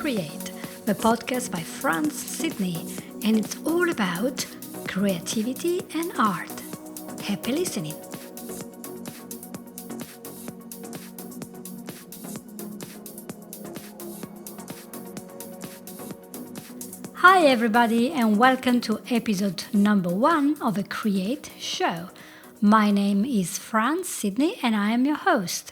Create, the podcast by Franz, Sidney, and it's all about creativity and art. Happy listening. Hi everybody and welcome to episode number 1 of the Create show. My name is Franz, Sidney, and I am your host.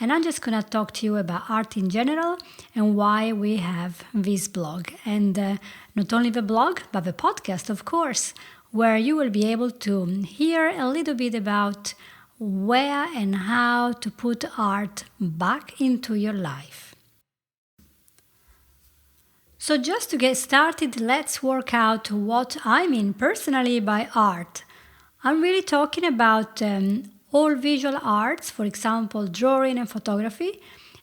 And I'm just going to talk to you about art in general and why we have this blog. And not only the blog, but the podcast, of course, where you will be able to hear a little bit about where and how to put art back into your life. So just to get started, let's work out what I mean personally by art. I'm really talking about all visual arts, for example, drawing and photography,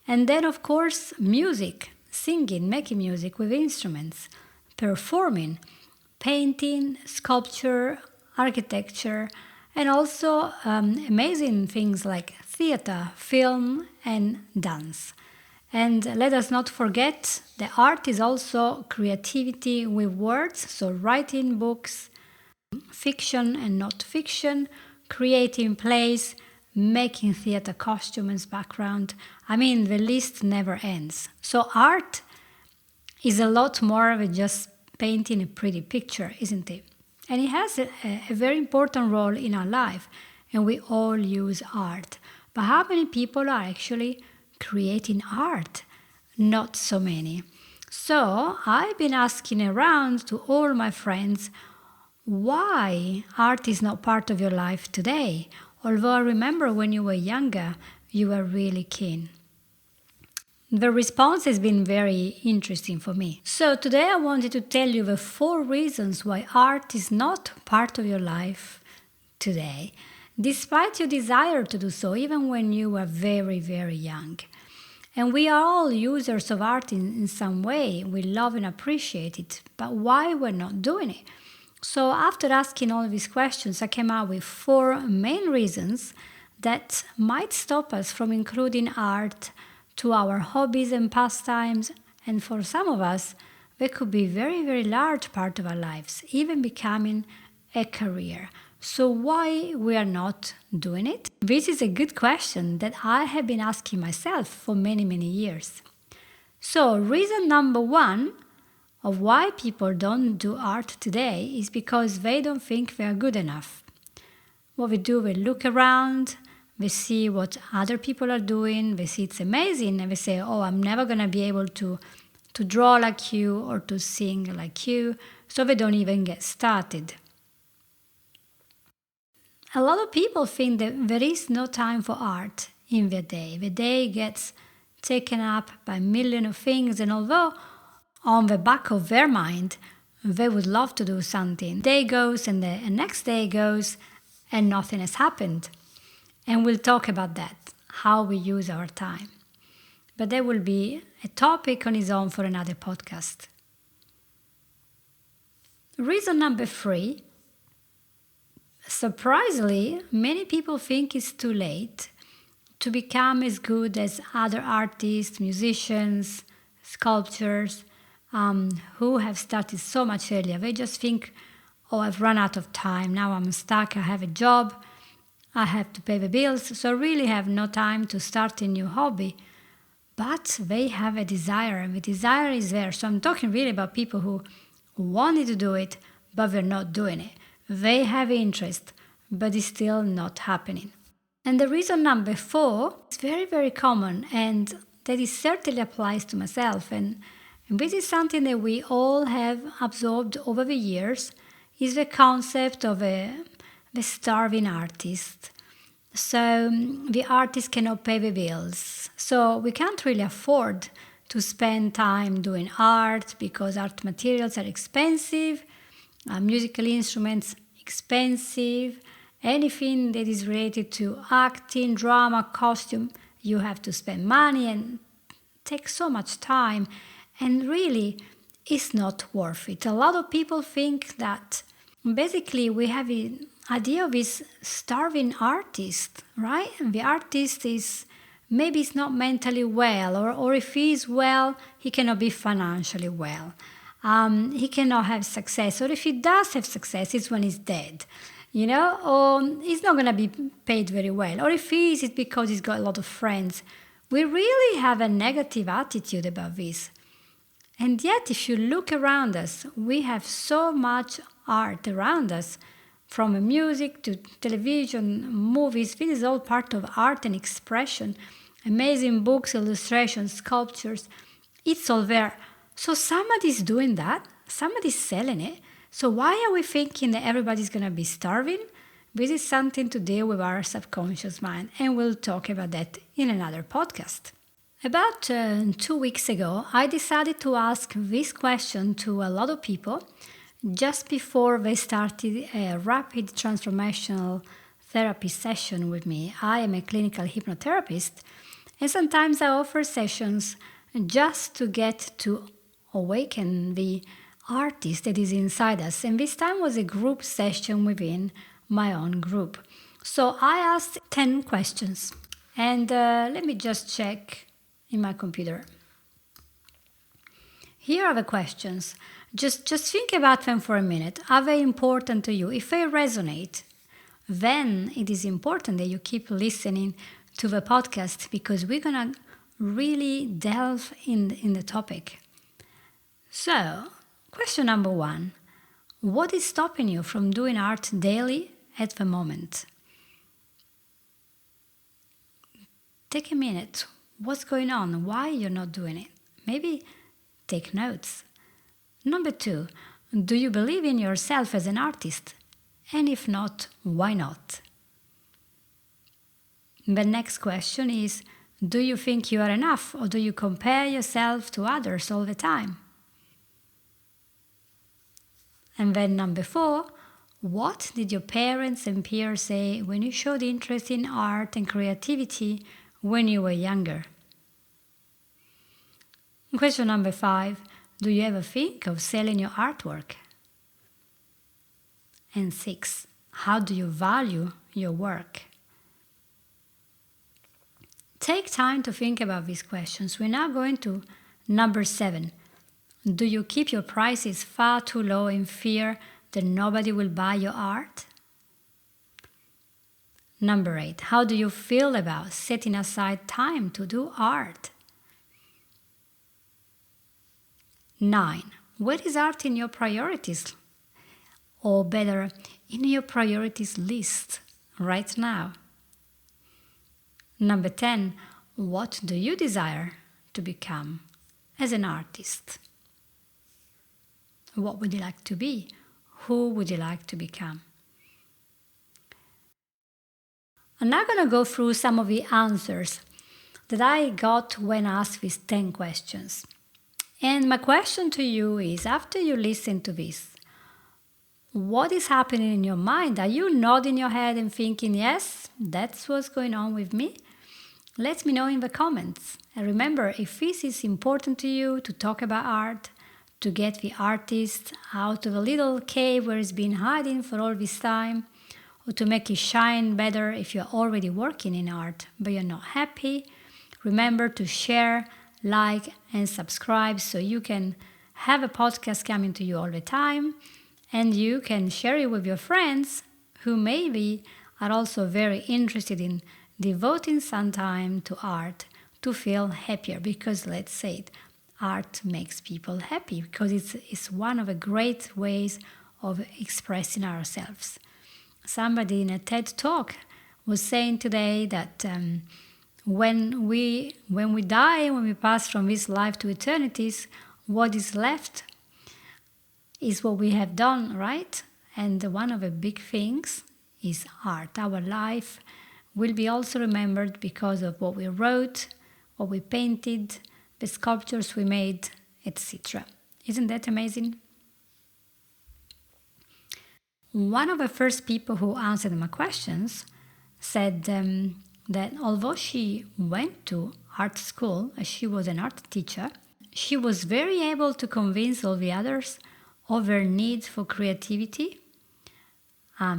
and then of course music, singing, making music with instruments, performing, painting, sculpture, architecture, and also amazing things like theater, film, and dance. And let us not forget that art is also creativity with words, so writing books, fiction and not fiction, creating plays, making theater costumes, background. I mean, the list never ends. So art is a lot more than just painting a pretty picture, isn't it? And it has a very important role in our life, and we all use art. But how many people are actually creating art? Not so many. So I've been asking around to all my friends why art is not part of your life today, although I remember when you were younger, you were really keen. The response has been very interesting for me. So today I wanted to tell you the 4 reasons why art is not part of your life today, despite your desire to do so, even when you were very, very young. And we are all users of art in some way. We love and appreciate it, but why we're not doing it? So after asking all these questions, I came up with 4 main reasons that might stop us from including art to our hobbies and pastimes. And for some of us, they could be a very, very large part of our lives, even becoming a career. So why we are not doing it? This is a good question that I have been asking myself for many, many years. So reason number 1 of why people don't do art today is because they don't think they are good enough. What we do, we look around, we see what other people are doing, we see it's amazing, and we say, oh, I'm never going to be able to draw like you or to sing like you, so we don't even get started. A lot of people think that there is no time for art in their day. The day gets taken up by a million of things, and although on the back of their mind, they would love to do something. Day goes and the next day goes and nothing has happened. And we'll talk about that, how we use our time. But that will be a topic on its own for another podcast. Reason number 3, surprisingly, many people think it's too late to become as good as other artists, musicians, sculptors, who have started so much earlier. They just think, oh, I've run out of time. Now I'm stuck. I have a job. I have to pay the bills. So I really have no time to start a new hobby. But they have a desire, and the desire is there. So I'm talking really about people who wanted to do it, but they're not doing it. They have interest, but it's still not happening. And the reason number 4 is very, very common, and that it certainly applies to myself. And this is something that we all have absorbed over the years, is the concept of the starving artist. So the artist cannot pay the bills. So we can't really afford to spend time doing art because art materials are expensive, musical instruments expensive, anything that is related to acting, drama, costume, you have to spend money and take so much time. And really, it's not worth it. A lot of people think that basically we have an idea of this starving artist, right? And the artist is maybe he's not mentally well, or if he is well, he cannot be financially well. He cannot have success, or if he does have success, it's when he's dead, or he's not going to be paid very well, or if he is, it's because he's got a lot of friends. We really have a negative attitude about this. And yet, if you look around us, we have so much art around us, from music to television, movies. This is all part of art and expression. Amazing books, illustrations, sculptures. It's all there. So somebody's doing that. Somebody's selling it. So why are we thinking that everybody's going to be starving? This is something to deal with our subconscious mind, and we'll talk about that in another podcast. About 2 weeks ago, I decided to ask this question to a lot of people just before they started a rapid transformational therapy session with me. I am a clinical hypnotherapist, and sometimes I offer sessions just to get to awaken the artist that is inside us. And this time was a group session within my own group. So I asked 10 questions, and let me just check in my computer. Here are the questions. Just think about them for a minute. Are they important to you? If they resonate, then it is important that you keep listening to the podcast, because we're going to really delve in the topic. So, question number 1. What is stopping you from doing art daily at the moment? Take a minute. What's going on? Why you're not doing it? Maybe take notes. Number 2, do you believe in yourself as an artist? And if not, why not? The next question is, do you think you are enough, or do you compare yourself to others all the time? And then number 4, what did your parents and peers say when you showed interest in art and creativity when you were younger? Question number 5, do you ever think of selling your artwork? And 6, how do you value your work? Take time to think about these questions. We're now going to number 7. Do you keep your prices far too low in fear that nobody will buy your art? Number 8. How do you feel about setting aside time to do art? 9. Where is art in your priorities? Or better, in your priorities list right now? Number 10. What do you desire to become as an artist? What would you like to be? Who would you like to become? I'm now going to go through some of the answers that I got when asked these 10 questions. And my question to you is, after you listen to this, what is happening in your mind? Are you nodding your head and thinking, yes, that's what's going on with me? Let me know in the comments. And remember, if this is important to you to talk about art, to get the artist out of a little cave where it's been hiding for all this time, or to make it shine better if you're already working in art but you're not happy, remember to share, like, and subscribe so you can have a podcast coming to you all the time, and you can share it with your friends who maybe are also very interested in devoting some time to art to feel happier, because let's say it, art makes people happy because it's one of the great ways of expressing ourselves. Somebody in a TED Talk was saying today that when we die, when we pass from this life to eternities, what is left is what we have done, right? And one of the big things is art. Our life will be also remembered because of what we wrote, what we painted, the sculptures we made, etc. Isn't that amazing? One of the first people who answered my questions said that although she went to art school, she was an art teacher, she was very able to convince all the others of their need for creativity.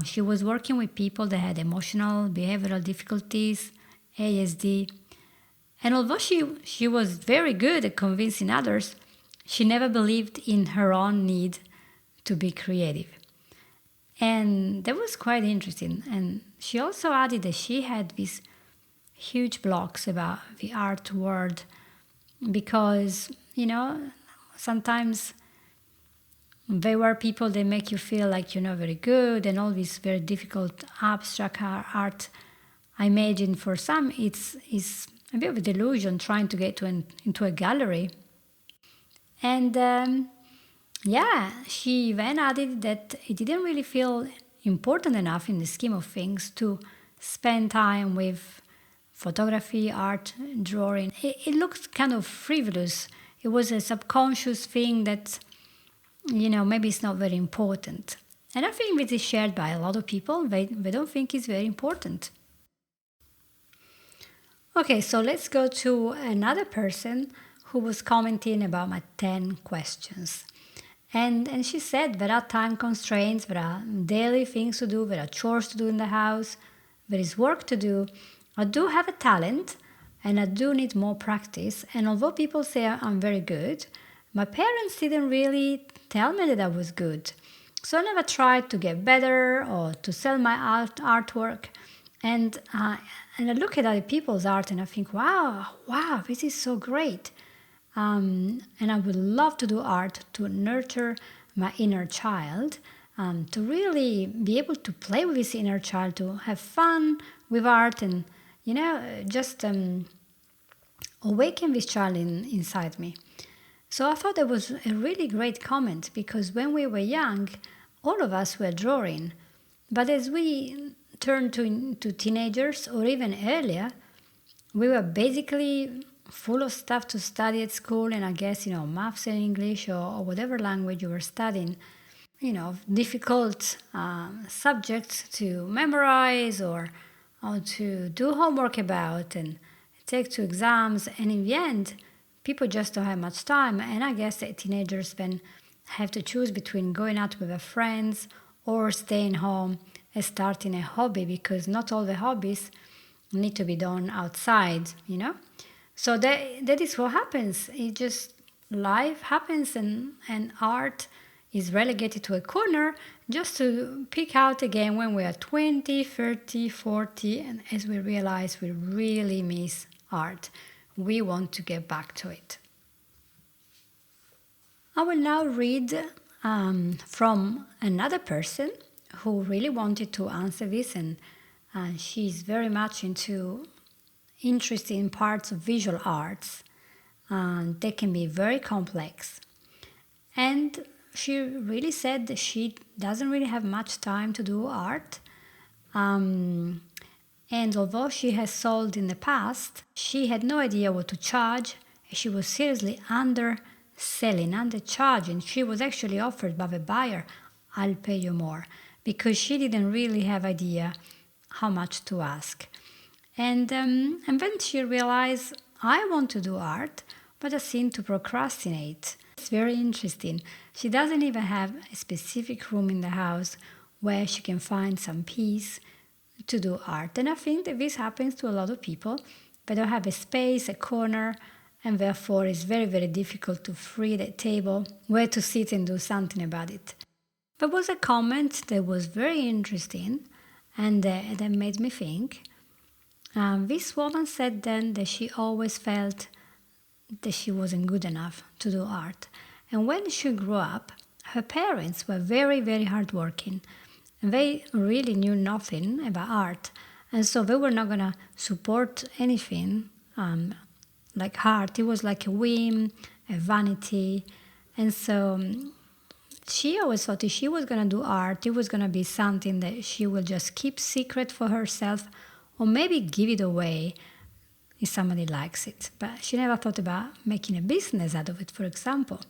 She was working with people that had emotional, behavioral difficulties, ASD, And although she was very good at convincing others, she never believed in her own need to be creative. And that was quite interesting. And she also added that she had these huge blocks about the art world because, sometimes there were people that make you feel like you're not very good and all this very difficult abstract art. I imagine for some it's a bit of a delusion trying to get into a gallery. And she then added that it didn't really feel important enough in the scheme of things to spend time with photography, art, drawing. It looked kind of frivolous. It was a subconscious thing that, maybe it's not very important. And I think this is shared by a lot of people. They don't think it's very important. Okay, so let's go to another person who was commenting about my 10 questions. And she said there are time constraints, there are daily things to do, there are chores to do in the house, there is work to do. I do have a talent and I do need more practice. And although people say I'm very good, my parents didn't really tell me that I was good. So I never tried to get better or to sell my artwork. And I look at other people's art and I think, wow, this is so great. And I would love to do art to nurture my inner child, to really be able to play with this inner child, to have fun with art and, just awaken this child inside me. So I thought that was a really great comment because when we were young, all of us were drawing. But as we turned to teenagers or even earlier, we were basically full of stuff to study at school, and I guess, maths and English or whatever language you were studying, difficult subjects to memorize or to do homework about and take to exams. And in the end, people just don't have much time. And I guess that teenagers then have to choose between going out with their friends or staying home and starting a hobby, because not all the hobbies need to be done outside, So that is what happens. It just, life happens and art is relegated to a corner just to peek out again when we are 20, 30, 40, and as we realize we really miss art. We want to get back to it. I will now read from another person who really wanted to answer this, and she's very much into interesting parts of visual arts. They can be very complex. And she really said that she doesn't really have much time to do art. And although she has sold in the past, she had no idea what to charge. She was seriously underselling, undercharging. She was actually offered by the buyer, I'll pay you more, because she didn't really have idea how much to ask. And then she realized, I want to do art, but I seem to procrastinate. It's very interesting. She doesn't even have a specific room in the house where she can find some peace to do art. And I think that this happens to a lot of people. They don't have a space, a corner, and therefore it's very, very difficult to free the table where to sit and do something about it. There was a comment that was very interesting and that made me think. This woman said then that she always felt that she wasn't good enough to do art. And when she grew up, her parents were very, very hardworking. And they really knew nothing about art. And so they were not going to support anything like art. It was like a whim, a vanity. And so she always thought if she was going to do art, it was going to be something that she will just keep secret for herself or maybe give it away if somebody likes it. But she never thought about making a business out of it, for example.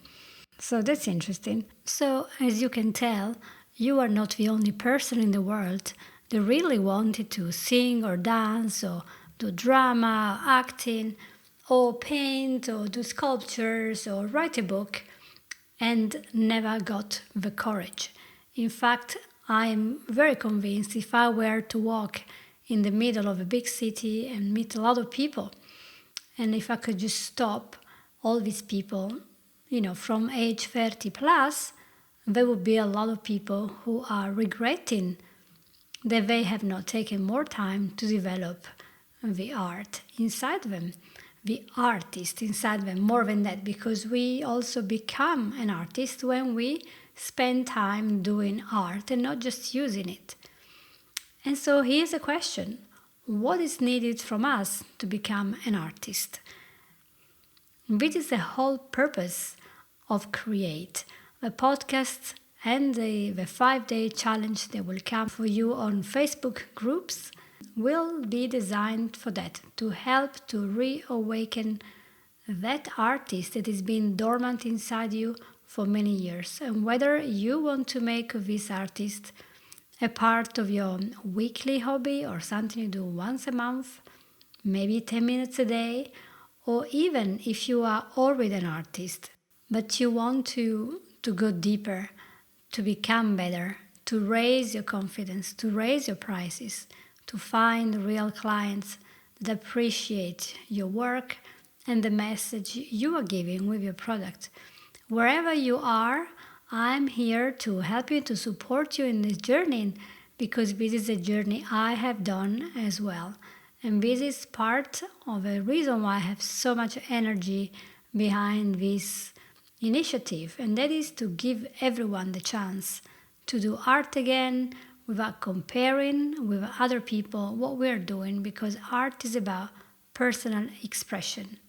So that's interesting. So as you can tell, you are not the only person in the world that really wanted to sing or dance or do drama, acting, or paint or do sculptures or write a book and never got the courage. In fact, I'm very convinced if I were to walk in the middle of a big city and meet a lot of people And if I could just stop all these people, from age 30 plus, there would be a lot of people who are regretting that they have not taken more time to develop the art inside them, the artist inside them, more than that, because we also become an artist when we spend time doing art and not just using it. And so here's a question. What is needed from us to become an artist? This is the whole purpose of Create, the podcast and the 5-day challenge that will come for you on Facebook groups will be designed for that, to help to reawaken that artist that has been dormant inside you for many years. And whether you want to make this artist a part of your weekly hobby or something you do once a month, maybe 10 minutes a day, or even if you are already an artist, but you want to go deeper, to become better, to raise your confidence, to raise your prices, to find real clients that appreciate your work and the message you are giving with your product. Wherever you are, I'm here to help you, to support you in this journey, because this is a journey I have done as well. And this is part of the reason why I have so much energy behind this initiative, and that is to give everyone the chance to do art again without comparing with other people what we're doing, because art is about personal expression.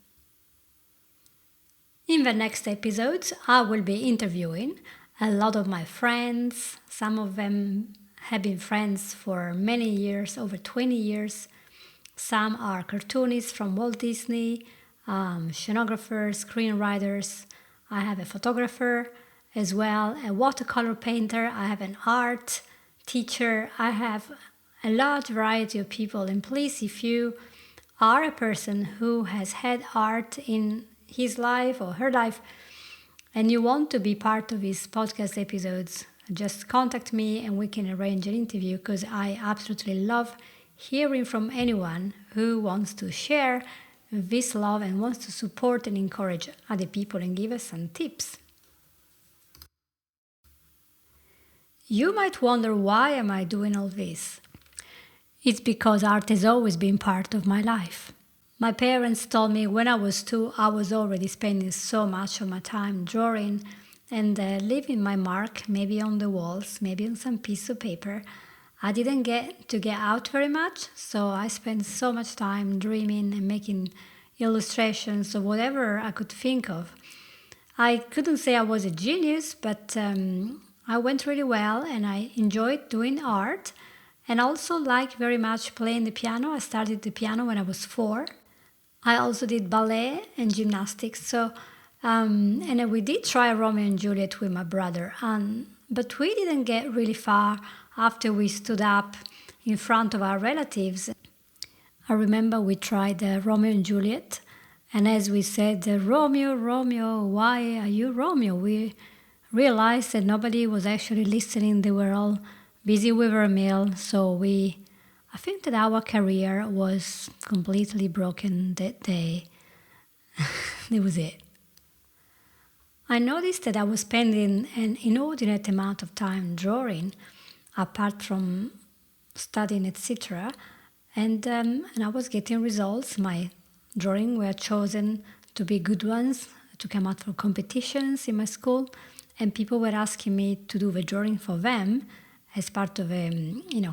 In the next episodes, I will be interviewing a lot of my friends. Some of them have been friends for many years, over 20 years. Some are cartoonists from Walt Disney, scenographers, screenwriters. I have a photographer as well, a watercolor painter. I have an art teacher. I have a large variety of people. And please, if you are a person who has had art in his life or her life and you want to be part of these podcast episodes, just contact me and we can arrange an interview, because I absolutely love hearing from anyone who wants to share this love and wants to support and encourage other people and give us some tips. You might wonder, why am I doing all this? It's because art has always been part of my life. My parents told me when I was 2, I was already spending so much of my time drawing and leaving my mark, maybe on the walls, maybe on some piece of paper. I didn't get to get out very much, so I spent so much time dreaming and making illustrations of whatever I could think of. I couldn't say I was a genius, but I went really well and I enjoyed doing art, and also like very much playing the piano. I started the piano when I was 4. I also did ballet and gymnastics. So, and we did try Romeo and Juliet with my brother, but we didn't get really far after we stood up in front of our relatives. I remember we tried Romeo and Juliet, and as we said, Romeo, Romeo, why are you Romeo? We realized that nobody was actually listening. They were all busy with their meal, so I think that our career was completely broken that day. That was it. I noticed that I was spending an inordinate amount of time drawing, apart from studying, etc. And I was getting results. My drawings were chosen to be good ones, to come out for competitions in my school, and people were asking me to do the drawing for them as part of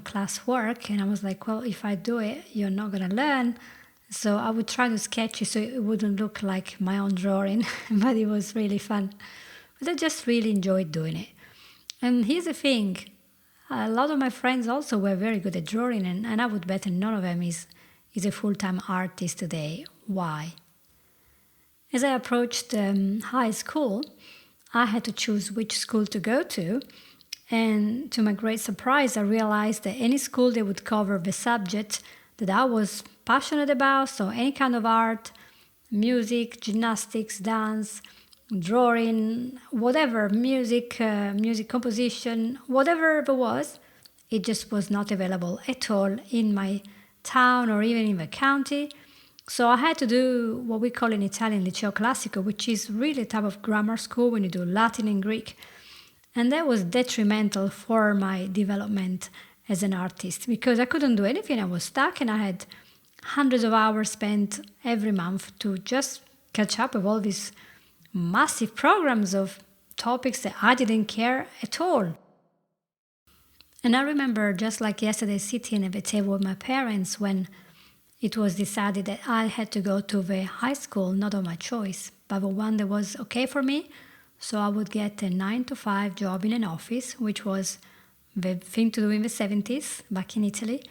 class work. And I was like, well, if I do it, you're not going to learn. So I would try to sketch it so it wouldn't look like my own drawing, but it was really fun. But I just really enjoyed doing it. And here's the thing, a lot of my friends also were very good at drawing, and I would bet that none of them is a full-time artist today. Why? As I approached high school, I had to choose which school to go to. And to my great surprise, I realized that any school that would cover the subject that I was passionate about, so any kind of art, music, gymnastics, dance, drawing, whatever, music composition, whatever it was, it just was not available at all in my town or even in the county. So I had to do what we call in Italian liceo classico, which is really a type of grammar school when you do Latin and Greek. And that was detrimental for my development as an artist because I couldn't do anything. I was stuck and I had hundreds of hours spent every month to just catch up with all these massive programs of topics that I didn't care at all. And I remember just like yesterday sitting at the table with my parents when it was decided that I had to go to the high school, not of my choice, but the one that was okay for me. So I would get a 9 to 5 job in an office, which was the thing to do in the 70s back in Italy.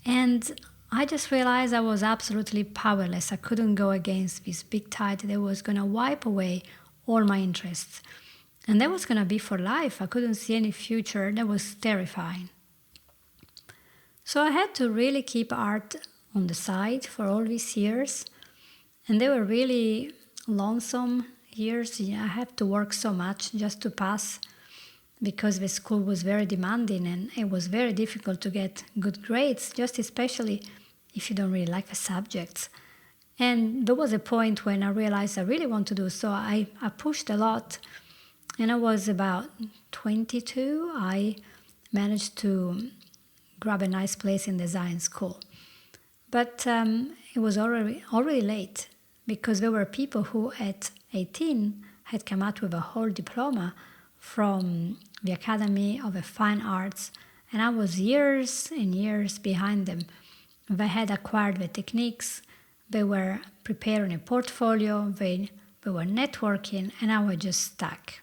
And I just realized I was absolutely powerless. I couldn't go against this big tide that was going to wipe away all my interests. And that was going to be for life. I couldn't see any future. That was terrifying. So I had to really keep art on the side for all these years. And they were really lonesome years. I had to work so much just to pass because the school was very demanding and it was very difficult to get good grades, just especially if you don't really like the subjects. And there was a point when I realized I really want to do so. I pushed a lot. And I was about 22. I managed to grab a nice place in design school. But it was already late because there were people who at 18 had come out with a whole diploma from the Academy of the Fine Arts, and I was years and years behind them. They had acquired the techniques, they were preparing a portfolio, they were networking, and I was just stuck.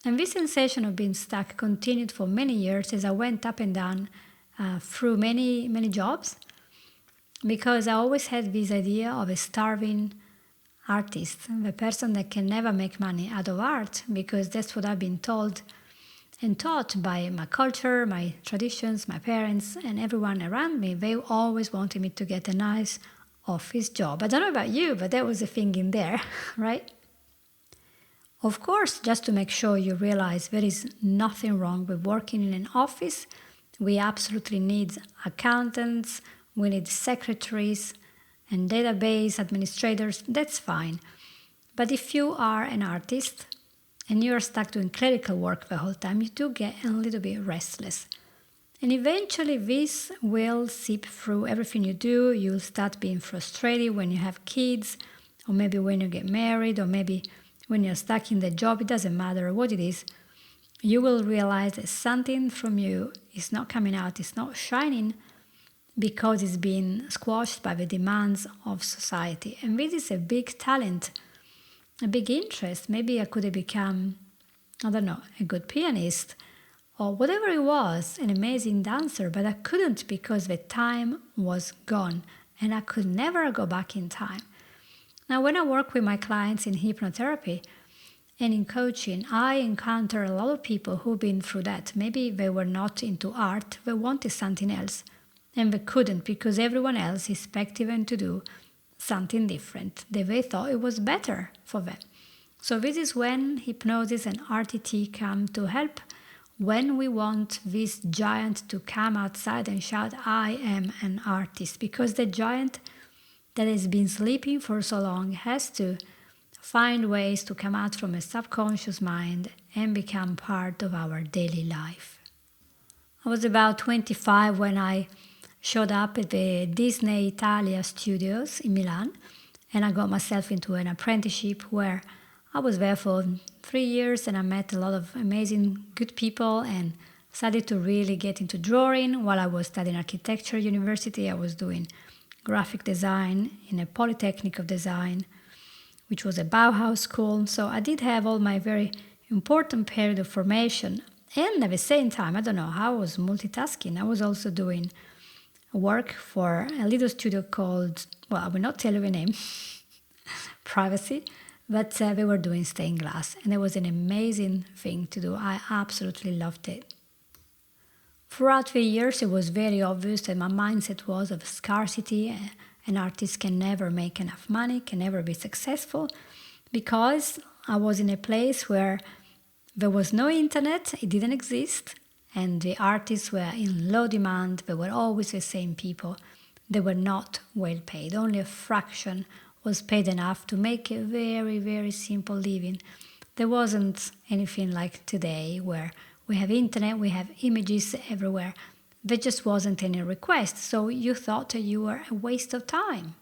And this sensation of being stuck continued for many years as I went up and down through many, many jobs, because I always had this idea of a starving artist, the person that can never make money out of art, because that's what I've been told and taught by my culture, my traditions, my parents, and everyone around me. They always wanted me to get a nice office job. I don't know about you, but that was a thing in there, right? Of course, just to make sure you realize there is nothing wrong with working in an office, we absolutely need accountants, we need secretaries, and database administrators, that's fine. But if you are an artist and you're stuck doing clerical work the whole time, you do get a little bit restless. And eventually this will seep through everything you do. You'll start being frustrated when you have kids, or maybe when you get married, or maybe when you're stuck in the job. It doesn't matter what it is. You will realize that something from you is not coming out, it's not shining, because it's being squashed by the demands of society. And this is a big talent, a big interest. Maybe I could have become, I don't know, a good pianist or whatever it was, an amazing dancer, but I couldn't because the time was gone and I could never go back in time. Now, when I work with my clients in hypnotherapy and in coaching, I encounter a lot of people who've been through that. Maybe they were not into art, they wanted something else. And they couldn't because everyone else is expecting to do something different that they thought it was better for them. So this is when hypnosis and RTT come to help, when we want this giant to come outside and shout, I am an artist, because the giant that has been sleeping for so long has to find ways to come out from a subconscious mind and become part of our daily life. I was about 25 when I showed up at the Disney Italia studios in Milan, and I got myself into an apprenticeship where I was there for 3 years and I met a lot of amazing good people and started to really get into drawing. While I was studying architecture university, I was doing graphic design in a Polytechnic of Design, which was a Bauhaus school. So I did have all my very important period of formation. And at the same time, I don't know how I was multitasking. I was also doing work for a little studio called, well, I will not tell you the name, privacy, but they were doing stained glass. And it was an amazing thing to do. I absolutely loved it. Throughout the years, it was very obvious that my mindset was of scarcity. An artist can never make enough money, can never be successful, because I was in a place where there was no internet, it didn't exist, and the artists were in low demand. They were always the same people they were not well paid. Only a fraction was paid enough to make a very, very simple living. There wasn't anything like today where we have internet, we have images everywhere. There just wasn't any request, so you thought you were a waste of time.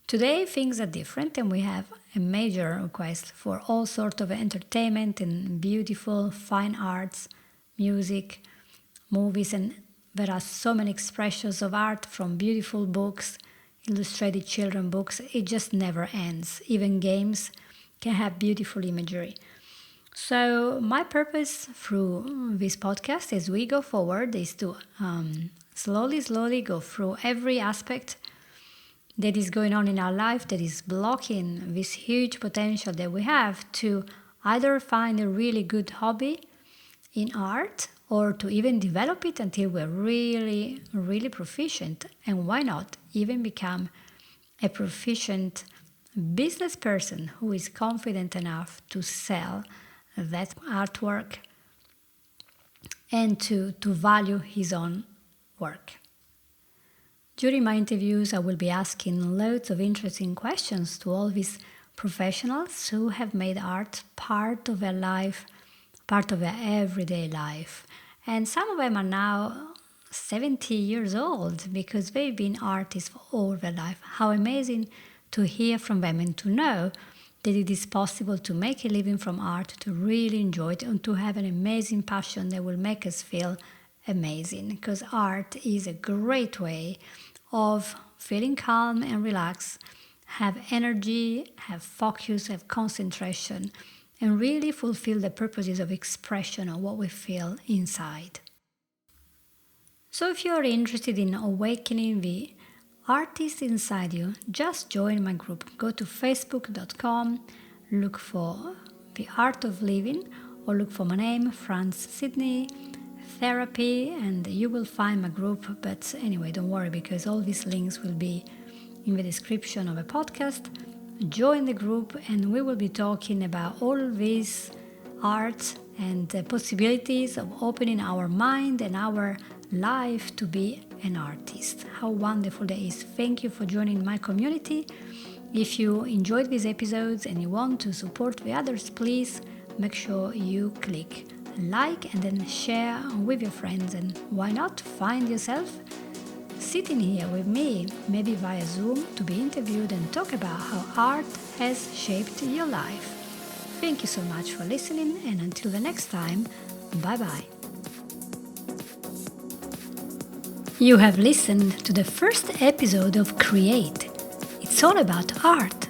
Today things are different and we have a major request for all sorts of entertainment and beautiful fine arts, music, movies, and there are so many expressions of art, from beautiful books, illustrated children books. It just never ends. Even games can have beautiful imagery. So my purpose through this podcast as we go forward is to slowly go through every aspect that is going on in our life that is blocking this huge potential that we have to either find a really good hobby in art or to even develop it until we're really, really proficient. And why not even become a proficient business person who is confident enough to sell that artwork and to value his own work. During my interviews, I will be asking loads of interesting questions to all these professionals who have made art part of their life, part of their everyday life. And some of them are now 70 years old because they've been artists for all their life. How amazing to hear from them and to know that it is possible to make a living from art, to really enjoy it, and to have an amazing passion that will make us feel amazing. Because art is a great way of feeling calm and relaxed, have energy, have focus, have concentration, and really fulfill the purposes of expression of what we feel inside. So if you're interested in awakening the artist inside you, just join my group. Go to facebook.com, look for The Art of Living, or look for my name, Franz Sidney, Therapy, and you will find my group. But anyway, don't worry, because all these links will be in the description of a podcast. Join the group and we will be talking about all these art and the possibilities of opening our mind and our life to be an artist. How wonderful that is. Thank you for joining my community. If you enjoyed these episodes and you want to support the others, please make sure you click like and then share with your friends. And why not find yourself sitting here with me, maybe via Zoom, to be interviewed and talk about how art has shaped your life. Thank you so much for listening, and until the next time, bye-bye. You have listened to the first episode of Create. It's all about art.